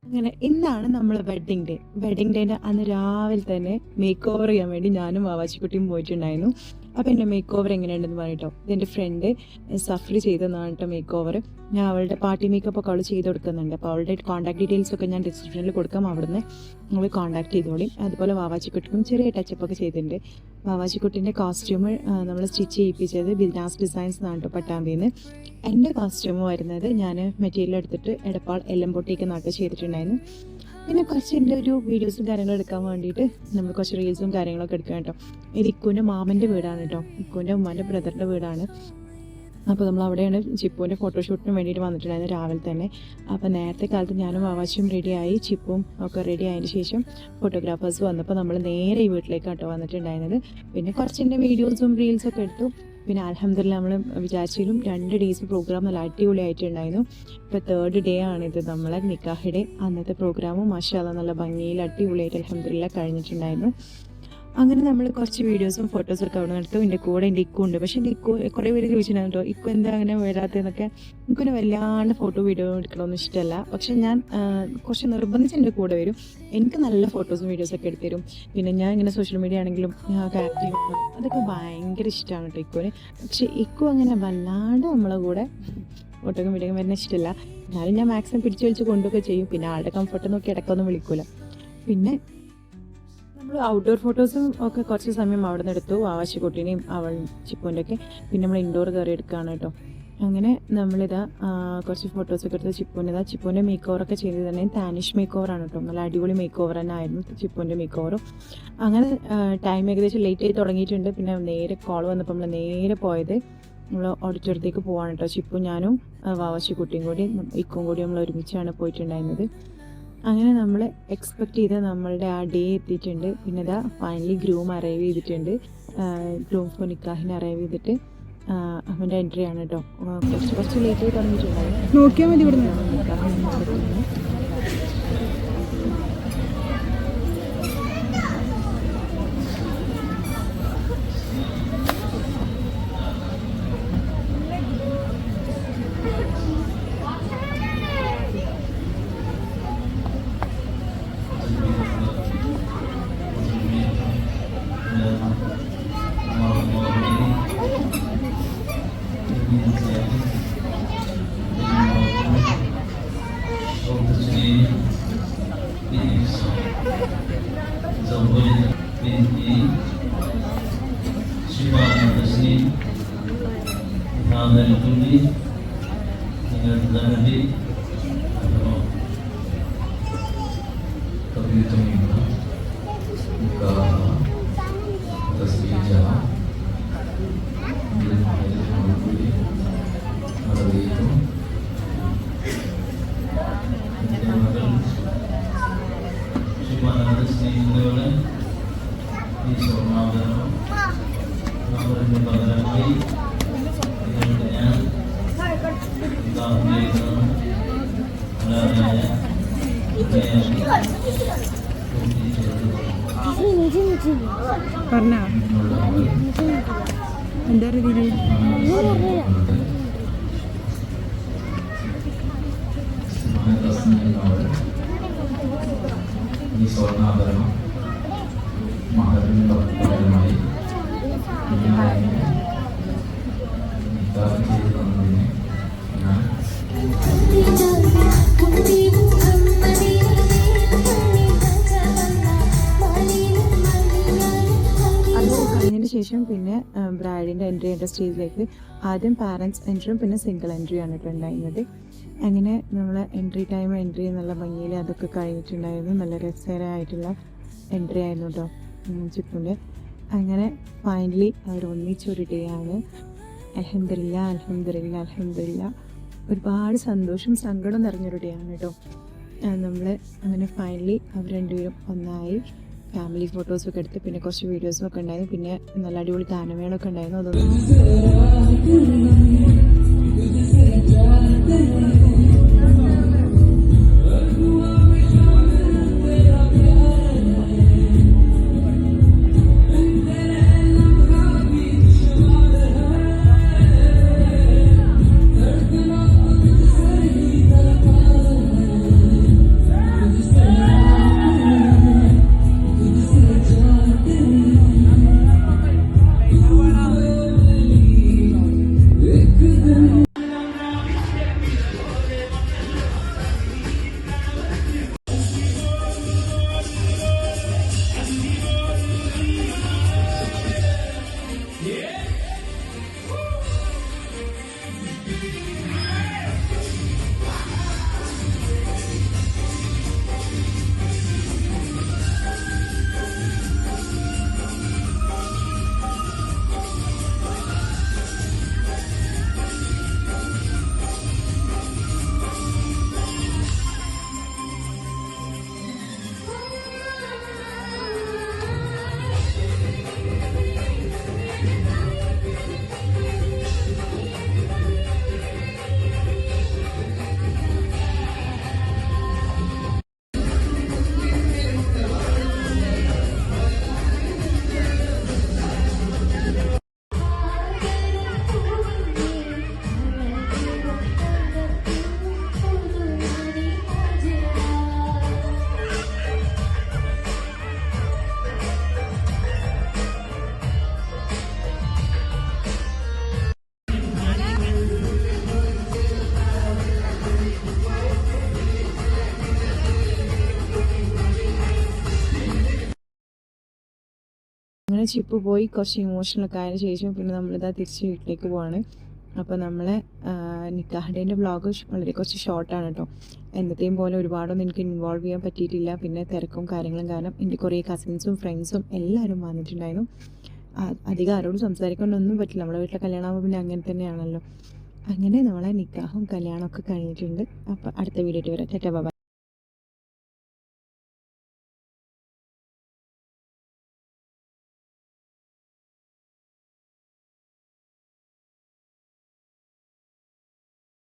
അങ്ങനെ ഇന്നാണ് നമ്മളെ വെഡ്ഡിങ് ഡേ. വെഡ്ഡിങ് ഡേൻ്റെ അന്ന് രാവിലെ തന്നെ മേക്ക് ഓവർ ചെയ്യാൻ വേണ്ടി ഞാനും വാവാച്ചിക്കുട്ടിയും പോയിട്ടുണ്ടായിരുന്നു. അപ്പോൾ എൻ്റെ മേക്ക് ഓവർ എങ്ങനെയുണ്ടെന്ന് പറയട്ടോ. ഇതെൻ്റെ ഫ്രണ്ട് സഫ്രി ചെയ്തതാണ് കേട്ടോ മേക്ക് ഓവർ. ഞാൻ അവളുടെ പാർട്ടി മേക്കപ്പ് ഒക്കെ അവൾ ചെയ്ത് കൊടുക്കുന്നുണ്ട്. അപ്പോൾ അവളുടെ കോൺടാക്ട് ഡീറ്റെയിൽസ് ഒക്കെ ഞാൻ ഡിസ്ക്രിപ്ഷനിൽ കൊടുക്കാം, അവിടുന്ന് നമ്മൾ കോൺടാക്ട് ചെയ്തോളി. അതുപോലെ വാവാച്ചിക്കുട്ടിക്കും ചെറിയ ടച്ചപ്പ് ഒക്കെ ചെയ്തിട്ടുണ്ട്. വാവാച്ചിക്കുട്ടിൻ്റെ കോസ്റ്റ്യൂം നമ്മൾ സ്റ്റിച്ച് ചെയ്യിപ്പിച്ചത് ബിനാസ് ഡിസൈൻസ് എന്നാണ് കേട്ടോ, പട്ടാമ്പിയിൽ നിന്ന്. എൻ്റെ കോസ്റ്റ്യൂം വരുന്നത് ഞാൻ മെറ്റീരിയൽ എടുത്തിട്ട് എടപ്പാൾ എല്ലംപൊട്ടിക്ക് നാട്ടിൽ ചെയ്തിട്ടുണ്ടായിരുന്നു. പിന്നെ കുറച്ച് എൻ്റെ ഒരു വീഡിയോസും കാര്യങ്ങളും എടുക്കാൻ വേണ്ടിയിട്ട് നമ്മൾ കുറച്ച് റീൽസും കാര്യങ്ങളൊക്കെ എടുക്കാൻ കേട്ടോ. ഇത് ഇക്കുവിൻ്റെ മാമൻ്റെ വീടാണ് കേട്ടോ, ഇക്കുവിൻ്റെ ഉമ്മാൻ്റെ ബ്രദറിൻ്റെ വീടാണ്. അപ്പോൾ നമ്മൾ അവിടെയാണ് ചിപ്പുവിൻ്റെ ഫോട്ടോഷൂട്ടിന് വേണ്ടിയിട്ട് വന്നിട്ടുണ്ടായിരുന്നു രാവിലെ തന്നെ. അപ്പോൾ നേരത്തെ കാലത്ത് ഞാനും വാവാച്ചിയും റെഡിയായി, ചിപ്പും ഒക്കെ റെഡി ആയതിന് ശേഷം ഫോട്ടോഗ്രാഫേഴ്സ് വന്നപ്പോൾ നമ്മൾ നേരെ ഈ വീട്ടിലേക്കാണ് കേട്ടോ വന്നിട്ടുണ്ടായിരുന്നത്. പിന്നെ കുറച്ചെൻ്റെ വീഡിയോസും റീൽസൊക്കെ എടുത്തു. പിന്നെ അൽഹംദുലില്ലാ നമ്മൾ വിചാരിച്ചാലും 2 ഡേയ്സ് പ്രോഗ്രാം നല്ല അടിപൊളിയായിട്ടുണ്ടായിരുന്നു. ഇപ്പോൾ 3rd ഡേ ആണിത് നമ്മളെ നിക്കാഹ് ഡേ. അന്നത്തെ പ്രോഗ്രാമും മാഷാഅല്ലാഹ് നല്ല ഭംഗിയിൽ അടിപൊളിയായിട്ട് അൽഹംദുലില്ലാ കഴിഞ്ഞിട്ടുണ്ടായിരുന്നു. അങ്ങനെ നമ്മൾ കുറച്ച് വീഡിയോസും ഫോട്ടോസും ഒക്കെ അവിടെ നടത്തും. എൻ്റെ കൂടെ എൻ്റെ ഇക്കു ഉണ്ട്. പക്ഷേ എൻ്റെ ഇക്കു കുറേ പേര് ചോദിച്ചിട്ടുണ്ടോ ഇക്കു എന്താ അങ്ങനെ വരാത്തതെന്നൊക്കെ. എനിക്കൊരു വല്ലാണ്ട് ഫോട്ടോ വീഡിയോ എടുക്കണമെന്ന് ഇഷ്ടമല്ല. പക്ഷേ ഞാൻ കുറച്ച് നിർബന്ധിച്ച് എൻ്റെ കൂടെ വരും. എനിക്ക് നല്ല ഫോട്ടോസും വീഡിയോസൊക്കെ എടുത്ത് തരും. പിന്നെ ഞാൻ ഇങ്ങനെ സോഷ്യൽ മീഡിയ ആണെങ്കിലും ആക്റ്റീവ് അതൊക്കെ ഭയങ്കര ഇഷ്ടമാണ് കേട്ടോ ഇക്കുവിന്. പക്ഷേ ഇക്കു അങ്ങനെ വല്ലാണ്ട് നമ്മളെ കൂടെ ഫോട്ടോക്കും വീഡിയോക്കും വരുന്ന ഇഷ്ടമല്ല. എന്നാലും ഞാൻ മാക്സിമം പിടിച്ചു വലിച്ച് കൊണ്ടുപോയി ചെയ്യും. പിന്നെ ആളുടെ കംഫർട്ട് നോക്കി ഇടയ്ക്കൊന്നും വിളിക്കൂല. പിന്നെ നമ്മൾ ഔട്ട്ഡോർ ഫോട്ടോസും ഒക്കെ കുറച്ച് സമയം അവിടെ നിന്ന് എടുത്തു, ആവാശിക്കുട്ടീനെയും അവൾ ചിപ്പുവിൻ്റെ ഒക്കെ. പിന്നെ നമ്മൾ ഇൻഡോർ കയറി എടുക്കുകയാണ് കേട്ടോ. അങ്ങനെ നമ്മളിതാ കുറച്ച് ഫോട്ടോസൊക്കെ എടുത്ത് ചിപ്പുവിൻ്റെ മേക്ക് ഓവറൊക്കെ ചെയ്ത് തന്നെ താനിഷ് മേക്ക് ഓവറാണ് കേട്ടോ. നല്ല അടിപൊളി മേക്ക് ഓവർ തന്നെ ആയിരുന്നു ചിപ്പുവിൻ്റെ മേക്ക് ഓവറും. അങ്ങനെ ടൈം ഏകദേശം ലേറ്റ് ആയി തുടങ്ങിയിട്ടുണ്ട്. പിന്നെ നേരെ കോൾ വന്നപ്പോൾ നമ്മൾ നേരെ പോയത് നമ്മൾ ഓഡിറ്റോറിയത്തേക്ക് പോവാണ് കേട്ടോ. ചിപ്പും ഞാനും വാവാശിക്കുട്ടിയും കൂടി ഇക്കും കൂടി നമ്മൾ ഒരുമിച്ചാണ് പോയിട്ടുണ്ടായിരുന്നത്. അങ്ങനെ നമ്മൾ എക്സ്പെക്റ്റ് ചെയ്ത് നമ്മളുടെ ആ ഡേ എത്തിയിട്ടുണ്ട്. പിന്നെ ഇതാ ഫൈനലി ഗ്രൂം അറൈവ് ചെയ്തിട്ടുണ്ട്. ഗ്രൂം ഫോർ നിക്കാഹിന് അറൈവ് ചെയ്തിട്ട് അവൻ്റെ എൻട്രി ആണ് കേട്ടോ. കുറച്ച് ലേറ്റായി തുടങ്ങിയിട്ടുണ്ടായിരുന്നു. നോക്കിയാൽ മതി ഇവിടെ പറഞ്ഞ എന്താ രീതിയിൽ ഈ സ്വർണ്ണാഭരണം മഹറിന് പകരമായി നിക്കാഹ് ചെയ്തു തന്നതിന് ഞാൻ ശേഷം പിന്നെ ബ്രൈഡിൻ്റെ എൻട്രി ചെയ്യേണ്ട സ്റ്റേജിലേക്ക് ആദ്യം പാരൻസ് എൻട്രിയും പിന്നെ സിംഗിൾ എൻട്രിയാണ് കേട്ടോ ഉണ്ടായിരുന്നത്. അങ്ങനെ നമ്മൾ എൻട്രി നല്ല ഭംഗിയിൽ അതൊക്കെ കഴിഞ്ഞിട്ടുണ്ടായിരുന്നു. നല്ല രസകരമായിട്ടുള്ള എൻട്രി ആയിരുന്നു കേട്ടോ ചിപ്പുൻ്റെ. അങ്ങനെ ഫൈനലി അവർ ഒന്നിച്ചൊരു ഡേ ആണ്. അൽഹംദുലില്ലാ ഒരുപാട് സന്തോഷം സങ്കടം നിറഞ്ഞൊരു ഡേ ആണ് കേട്ടോ. നമ്മൾ അങ്ങനെ ഫൈനലി അവർ രണ്ടുപേരും ഒന്നായി. ഫാമിലി ഫോട്ടോസൊക്കെ എടുത്ത് പിന്നെ കുറച്ച് വീഡിയോസും ഒക്കെ ഉണ്ടായിരുന്നു. പിന്നെ നല്ല അടിപൊളി ഗാനമേളൊക്കെ ഉണ്ടായിരുന്നു. അങ്ങനെ ചിപ്പ് പോയി കുറച്ച് ഇമോഷണലൊക്കെ ആയതിനു ശേഷം പിന്നെ നമ്മളിതാ തിരിച്ച് വീട്ടിലേക്ക് പോവാണ്. അപ്പോൾ നമ്മളെ നിക്കാഹ് ഡേൻ്റെ വ്ളോഗ് വളരെ കുറച്ച് ഷോർട്ടാണ് കേട്ടോ. എന്നത്തെയും പോലെ ഒരുപാടൊന്നും എനിക്ക് ഇൻവോൾവ് ചെയ്യാൻ പറ്റിയിട്ടില്ല. പിന്നെ തിരക്കും കാര്യങ്ങളും കാരണം എൻ്റെ കുറേ കസിൻസും ഫ്രണ്ട്സും എല്ലാവരും വന്നിട്ടുണ്ടായിരുന്നു. അധികം ആരോടും സംസാരിക്കാനൊന്നും പറ്റില്ല. നമ്മുടെ വീട്ടിലെ കല്യാണമാകുമ്പോൾ പിന്നെ അങ്ങനെ തന്നെയാണല്ലോ. അങ്ങനെ നമ്മളെ നിക്കാഹും കല്യാണമൊക്കെ കഴിഞ്ഞിട്ടുണ്ട്. അപ്പോൾ അടുത്ത വീഡിയോ വരാം. Tata bye.